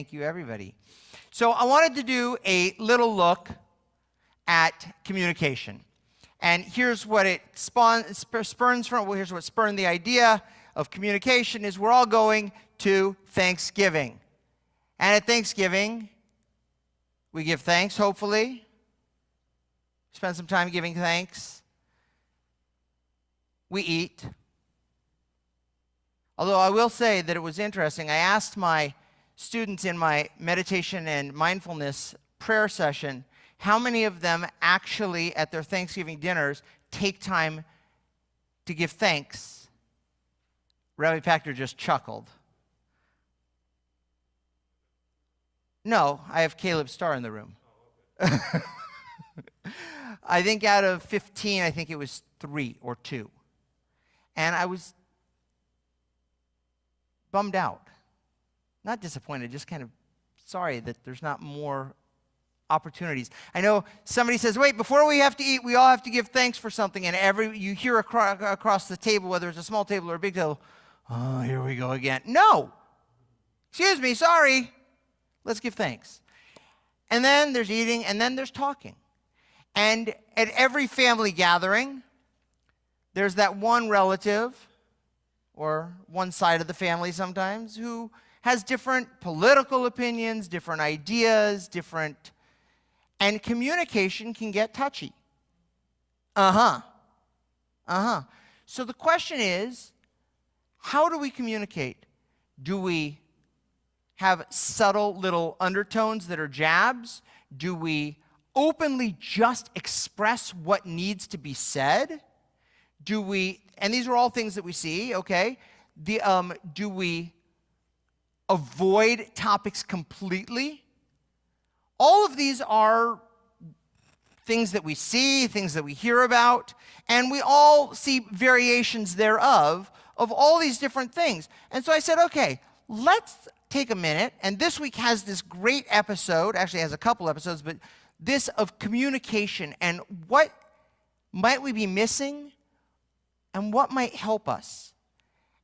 Thank you, everybody. So I wanted to do a little look at communication. And here's what it spurns from. Well, here's what spurned the idea of communication is we're all going to Thanksgiving. And at Thanksgiving, we give thanks, hopefully. Spend some time giving thanks. We eat. Although I will say that it was interesting. I asked my students in my meditation and mindfulness prayer session, how many of them actually at their Thanksgiving dinners take time to give thanks? Rabbi Pachter just chuckled. No, I have Caleb Starr in the room. I think out of 15, I think it was 3 or 2. And I was bummed out. Not disappointed, just kind of sorry that there's not more opportunities. I know somebody says, wait, before we have to eat, we all have to give thanks for something. And you hear across the table, whether it's a small table or a big table, oh, here we go again. No. Excuse me, sorry. Let's give thanks. And then there's eating, and then there's talking. And at every family gathering, there's that one relative, or one side of the family sometimes, who has different political opinions, different ideas, and communication can get touchy. So the question is, how do we communicate? Do we have subtle little undertones that are jabs? Do we openly just express what needs to be said? And these are all things that we see, okay? Do we avoid topics completely? All of these are things that we see, things that we hear about, and we all see variations thereof of all these different things. And so I said, okay, let's take a minute, and this week has this great episode, actually has a couple episodes, but this of communication and what might we be missing and what might help us.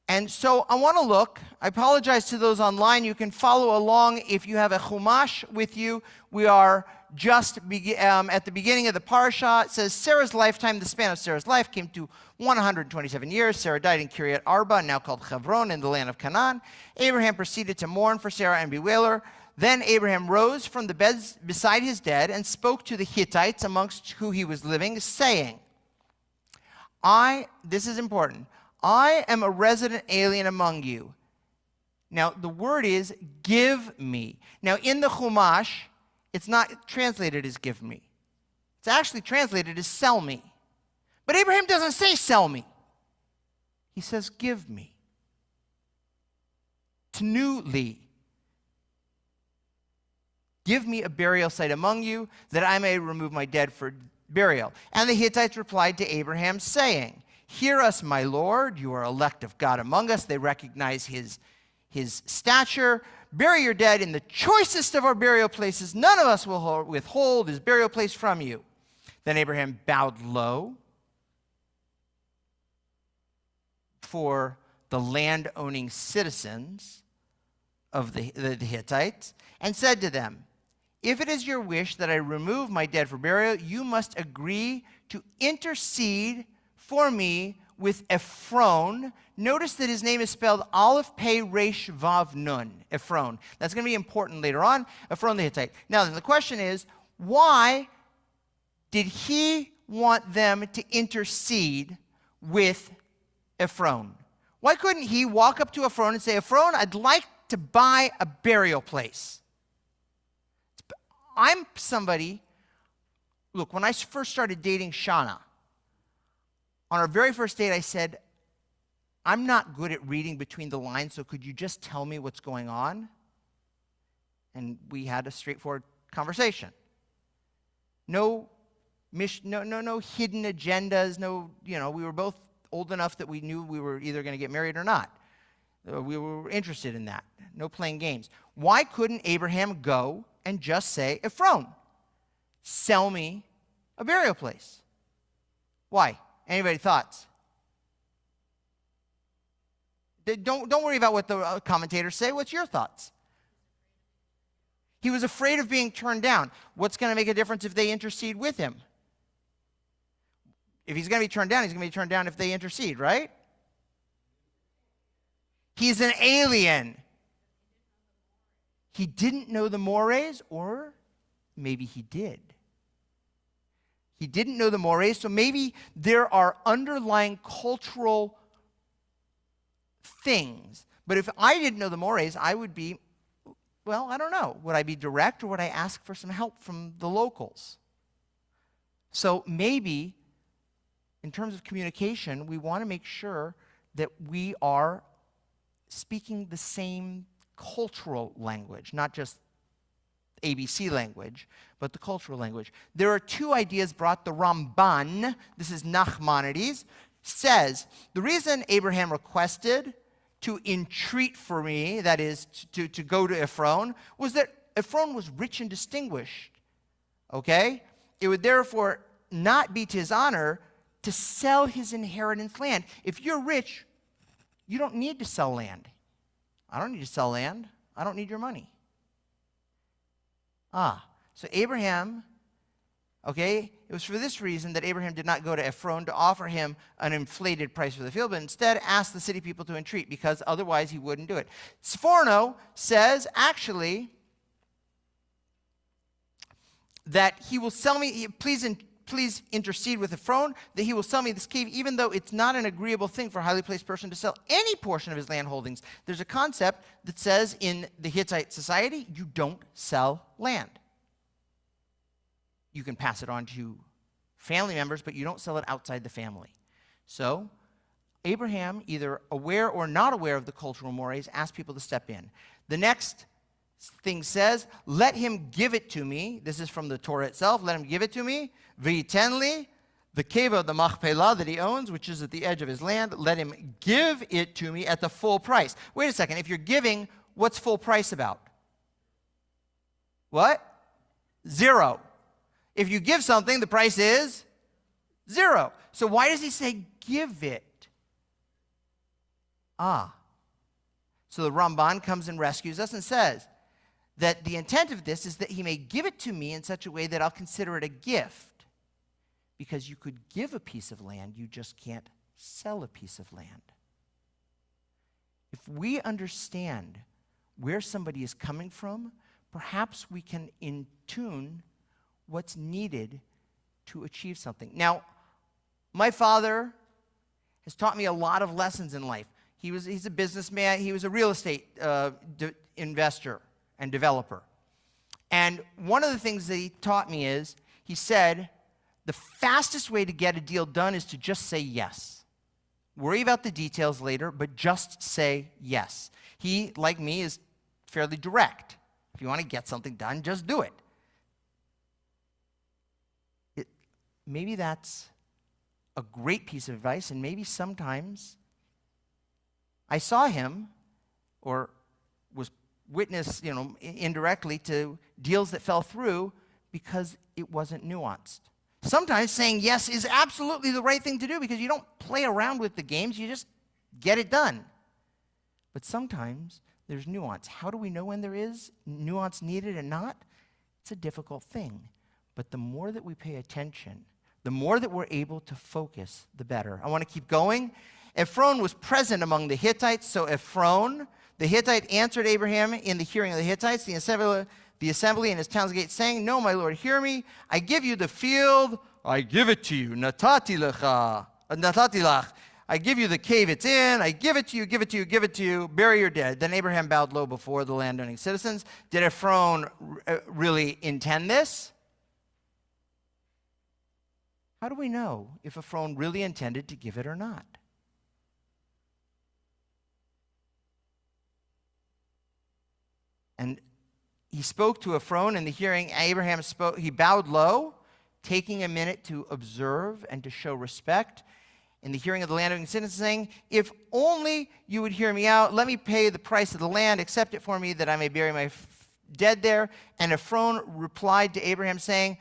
And so I want to look. I apologize to those online. You can follow along if you have a Chumash with you. We are just at the beginning of the parasha. It says, Sarah's lifetime, the span of Sarah's life, came to 127 years. Sarah died in Kiryat Arba, now called Hebron, in the land of Canaan. Abraham proceeded to mourn for Sarah and bewail her. Then Abraham rose from the bed beside his dead and spoke to the Hittites amongst who he was living, saying, this is important, I am a resident alien among you. Now, the word is give me. Now, in the Chumash, it's not translated as give me. It's actually translated as sell me. But Abraham doesn't say sell me. He says give me. Tnu li. Give me a burial site among you, that I may remove my dead for burial. And the Hittites replied to Abraham, saying, hear us, my Lord, you are elect of God among us. They recognize his stature. Bury your dead in the choicest of our burial places. None of us will withhold his burial place from you. Then Abraham bowed low for the land-owning citizens of the Hittites and said to them, if it is your wish that I remove my dead for burial, you must agree to intercede for me with Ephron. Notice that his name is spelled Aleph Pei Resh Vav Nun. Ephron. That's going to be important later on. Ephron the Hittite. Now then, the question is, why did he want them to intercede with Ephron? Why couldn't he walk up to Ephron and say, Ephron, I'd like to buy a burial place? I'm somebody, look, when I first started dating Shauna, on our very first date, I said, I'm not good at reading between the lines, so could you just tell me what's going on? And we had a straightforward conversation. No hidden agendas, we were both old enough that we knew we were either going to get married or not. We were interested in that. No playing games. Why couldn't Abraham go and just say, Ephron, sell me a burial place? Why? Anybody thoughts? Don't worry about what the commentators say. What's your thoughts? He was afraid of being turned down. What's going to make a difference if they intercede with him? If he's going to be turned down, he's going to be turned down if they intercede, right? He's an alien. He didn't know the mores, or maybe he did. He didn't know the mores, so maybe there are underlying cultural things. But if I didn't know the mores, I would be, well, I don't know. Would I be direct, or would I ask for some help from the locals? So maybe, in terms of communication, we want to make sure that we are speaking the same cultural language, not just ABC language, but the cultural language. There are two ideas brought. The Ramban, this is Nachmanides, says the reason Abraham requested to entreat for me, that is, to go to Ephron, was that Ephron was rich and distinguished. Okay? It would therefore not be to his honor to sell his inheritance land. If you're rich, you don't need to sell land. I don't need to sell land. I don't need your money. So Abraham, okay, it was for this reason that Abraham did not go to Ephron to offer him an inflated price for the field, but instead asked the city people to entreat, because otherwise he wouldn't do it. Sforno says, actually, that he will sell me, please intercede with Ephron, that he will sell me this cave, even though it's not an agreeable thing for a highly placed person to sell any portion of his land holdings. There's a concept that says in the Hittite society, you don't sell land. You can pass it on to family members, but you don't sell it outside the family. So Abraham, either aware or not aware of the cultural mores, asked people to step in. The next thing says, let him give it to me. This is from the Torah itself. Let him give it to me. V'yitenli, the cave of the Machpelah that he owns, which is at the edge of his land, let him give it to me at the full price. Wait a second. If you're giving, what's full price about? What? 0. If you give something, the price is 0. So why does he say give it? So the Ramban comes and rescues us and says that the intent of this is that he may give it to me in such a way that I'll consider it a gift. Because you could give a piece of land, you just can't sell a piece of land. If we understand where somebody is coming from, perhaps we can in-tune what's needed to achieve something. Now, my father has taught me a lot of lessons in life. He's a businessman. He was a real estate investor and developer. And one of the things that he taught me is, he said, the fastest way to get a deal done is to just say yes. Worry about the details later, but just say yes. He, like me, is fairly direct. If you want to get something done, just do it. Maybe that's a great piece of advice, and maybe sometimes I saw him, or was witness, indirectly to deals that fell through because it wasn't nuanced. Sometimes saying yes is absolutely the right thing to do because you don't play around with the games, you just get it done. But sometimes there's nuance. How do we know when there is nuance needed and not? It's a difficult thing. But the more that we pay attention, the more that we're able to focus, the better. I want to keep going. Ephron was present among the Hittites, so Ephron, the Hittite, answered Abraham in the hearing of the Hittites, the assembly in his town's gate, saying, no, my lord, hear me. I give you the field. I give it to you. Natati lach. I give you the cave it's in. I give it to you, give it to you, give it to you. Bury your dead. Then Abraham bowed low before the landowning citizens. Did Ephron really intend this? How do we know if Ephron really intended to give it or not? And he spoke to Ephron in the hearing. Abraham spoke. He bowed low, taking a minute to observe and to show respect. In the hearing of the landowning citizens, saying, if only you would hear me out, let me pay the price of the land, accept it for me that I may bury my dead there. And Ephron replied to Abraham, saying,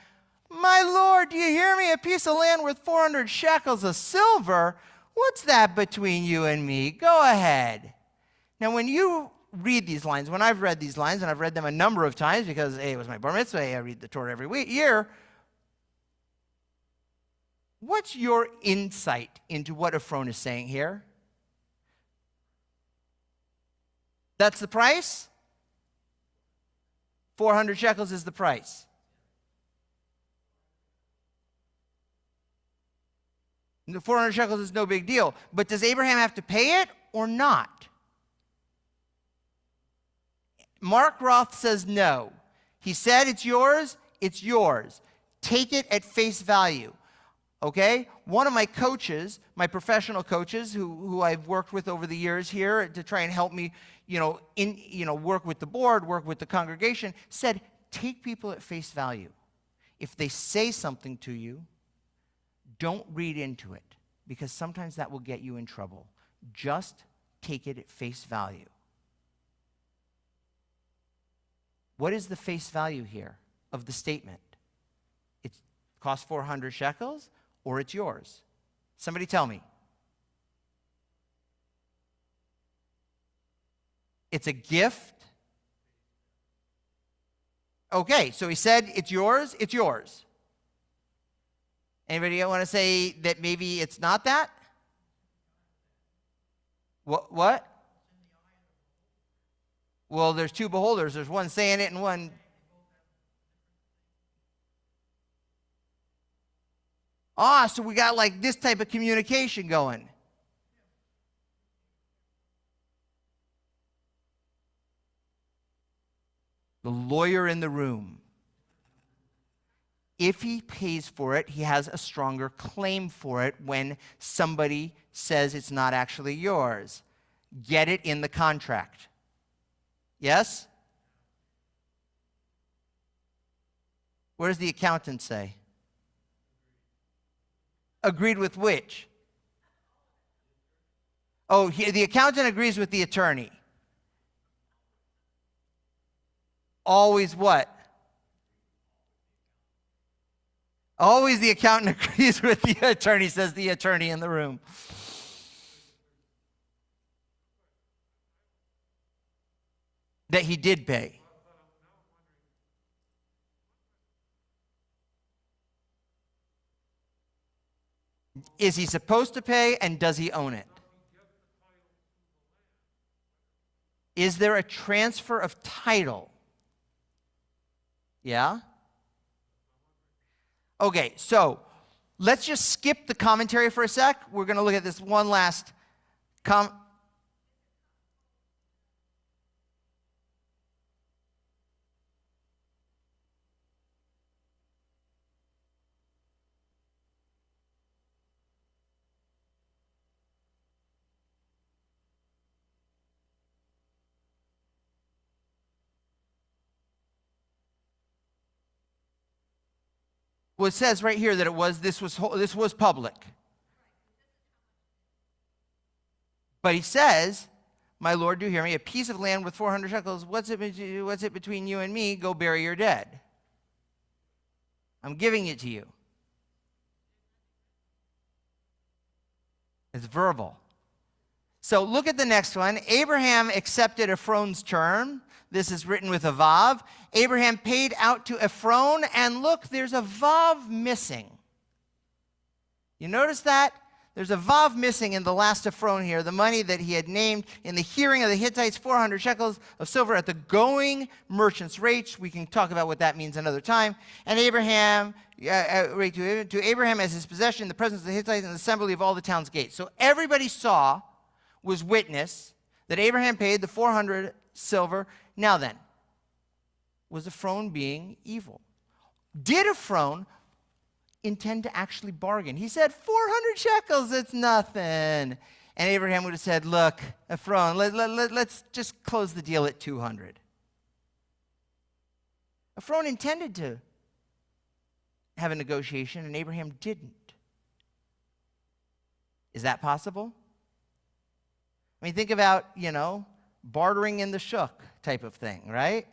my lord, do you hear me? A piece of land worth 400 shekels of silver? What's that between you and me? Go ahead. Now, when you read these lines. When I've read these lines, and I've read them a number of times because, A, it was my bar mitzvah, A, I read the Torah every year. What's your insight into what Ephron is saying here? That's the price? 400 shekels is the price. The 400 shekels is no big deal. But does Abraham have to pay it or not? Mark Roth says no. He said it's yours, it's yours. Take it at face value. Okay? One of my coaches, my professional coaches, who I've worked with over the years here to try and help me, work with the board, work with the congregation, said, take people at face value. If they say something to you, don't read into it, because sometimes that will get you in trouble. Just take it at face value. What is the face value here of the statement? It costs 400 shekels, or it's yours? Somebody tell me. It's a gift. Okay, so he said it's yours, it's yours. Anybody want to say that maybe it's not that? What? Well, there's two beholders. There's one saying it and one. So we got like this type of communication going. The lawyer in the room. If he pays for it, he has a stronger claim for it when somebody says it's not actually yours. Get it in the contract. Yes? What does the accountant say? Agreed with which? Oh, the accountant agrees with the attorney. Always what? Always the accountant agrees with the attorney, says the attorney in the room. That he did pay. Is he supposed to pay, and does he own it? Is there a transfer of title? Yeah? Okay, so let's just skip the commentary for a sec. We're going to look at this one last Well, it says right here that this was public. But he says, my Lord, do hear me, a piece of land with 400 shekels, what's it between you and me? Go bury your dead. I'm giving it to you. It's verbal. So look at the next one. Abraham accepted Ephron's term. This is written with a vav. Abraham paid out to Ephron, and look, there's a vav missing. You notice that? There's a vav missing in the last Ephron here, the money that he had named in the hearing of the Hittites, 400 shekels of silver at the going merchant's rate. We can talk about what that means another time. And Abraham, to Abraham as his possession in the presence of the Hittites and the assembly of all the town's gates. So everybody was witness that Abraham paid the 400 silver. Now then, was Ephron being evil? Did Ephron intend to actually bargain? He said, 400 shekels, it's nothing. And Abraham would have said, look, Ephron, let's just close the deal at 200. Ephron intended to have a negotiation, and Abraham didn't. Is that possible? I mean, think about, bartering in the shuk type of thing, right?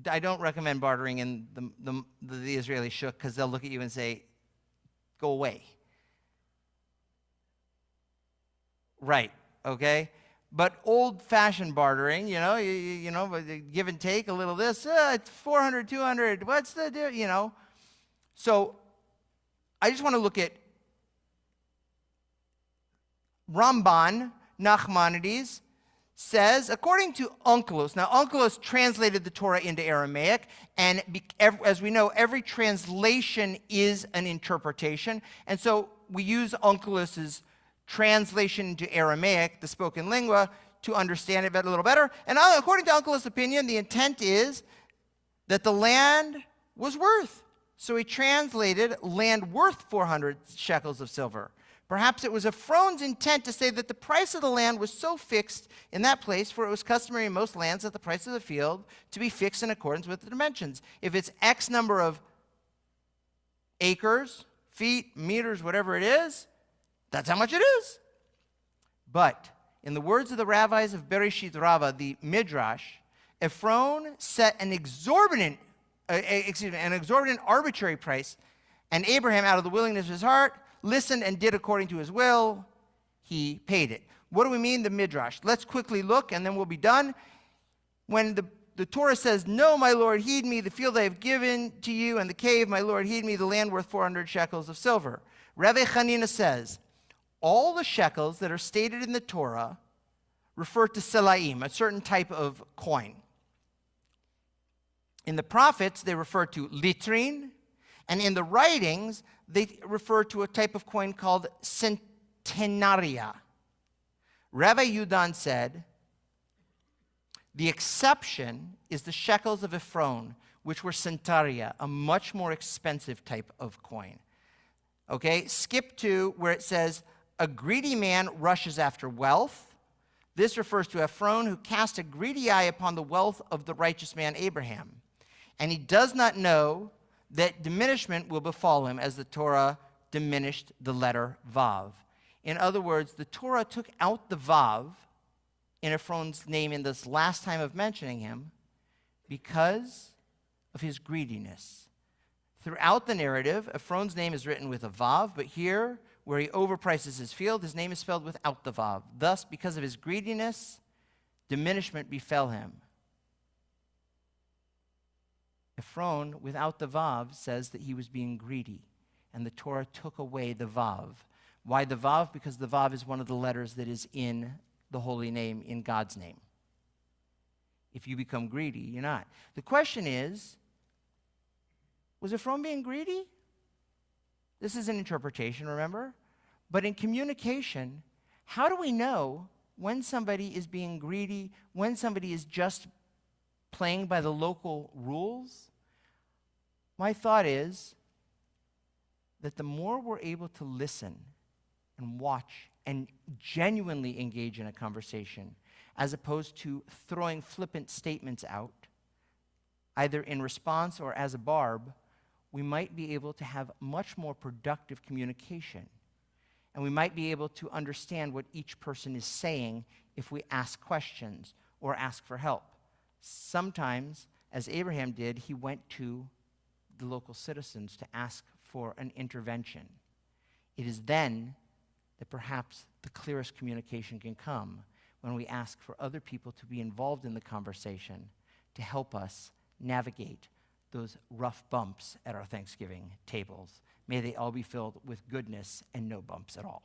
I don't recommend bartering in the Israeli shuk because they'll look at you and say, go away. Right, okay? but old-fashioned bartering, but give and take a little this, it's 400, 200, what's the deal, So I just want to look at Ramban Nachmanides says, according to Onkelos, now Onkelos translated the Torah into Aramaic, and as we know, every translation is an interpretation, and so we use Onkelos's translation into Aramaic, the spoken lingua, to understand it a little better. And according to Onkelos' opinion, the intent is that the land was worth. So he translated land worth 400 shekels of silver. Perhaps it was Ephron's intent to say that the price of the land was so fixed in that place, for it was customary in most lands that the price of the field to be fixed in accordance with the dimensions. If it's X number of acres, feet, meters, whatever it is, that's how much it is. But in the words of the rabbis of Bereshit Rabbah, the Midrash, Ephron set an exorbitant arbitrary price, and Abraham, out of the willingness of his heart, listened and did according to his will. He paid it. What do we mean, the Midrash? Let's quickly look, and then we'll be done. When the Torah says, "No, my Lord, heed me, the field I have given to you, and the cave, my Lord, heed me, the land worth 400 shekels of silver." Rabbi Hanina says, all the shekels that are stated in the Torah refer to selaim, a certain type of coin. In the prophets, they refer to litrin, and in the writings, they refer to a type of coin called centenaria. Rabbi Yudan said, the exception is the shekels of Ephron, which were centaria, a much more expensive type of coin. Okay, skip to where it says, a greedy man rushes after wealth. This refers to Ephron, who cast a greedy eye upon the wealth of the righteous man Abraham. And he does not know that diminishment will befall him, as the Torah diminished the letter Vav. In other words, the Torah took out the Vav in Ephron's name in this last time of mentioning him because of his greediness. Throughout the narrative, Ephron's name is written with a Vav, but here, where he overprices his field, his name is spelled without the Vav. Thus, because of his greediness, diminishment befell him. Ephron, without the Vav, says that he was being greedy, and the Torah took away the Vav. Why the Vav? Because the Vav is one of the letters that is in the holy name, in God's name. If you become greedy, you're not. The question is, was Ephron being greedy? This is an interpretation, remember? But in communication, how do we know when somebody is being greedy, when somebody is just playing by the local rules? My thought is that the more we're able to listen and watch and genuinely engage in a conversation, as opposed to throwing flippant statements out, either in response or as a barb, we might be able to have much more productive communication. And we might be able to understand what each person is saying if we ask questions or ask for help. Sometimes, as Abraham did, he went to the local citizens to ask for an intervention. It is then that perhaps the clearest communication can come, when we ask for other people to be involved in the conversation to help us navigate those rough bumps at our Thanksgiving tables. May they all be filled with goodness and no bumps at all.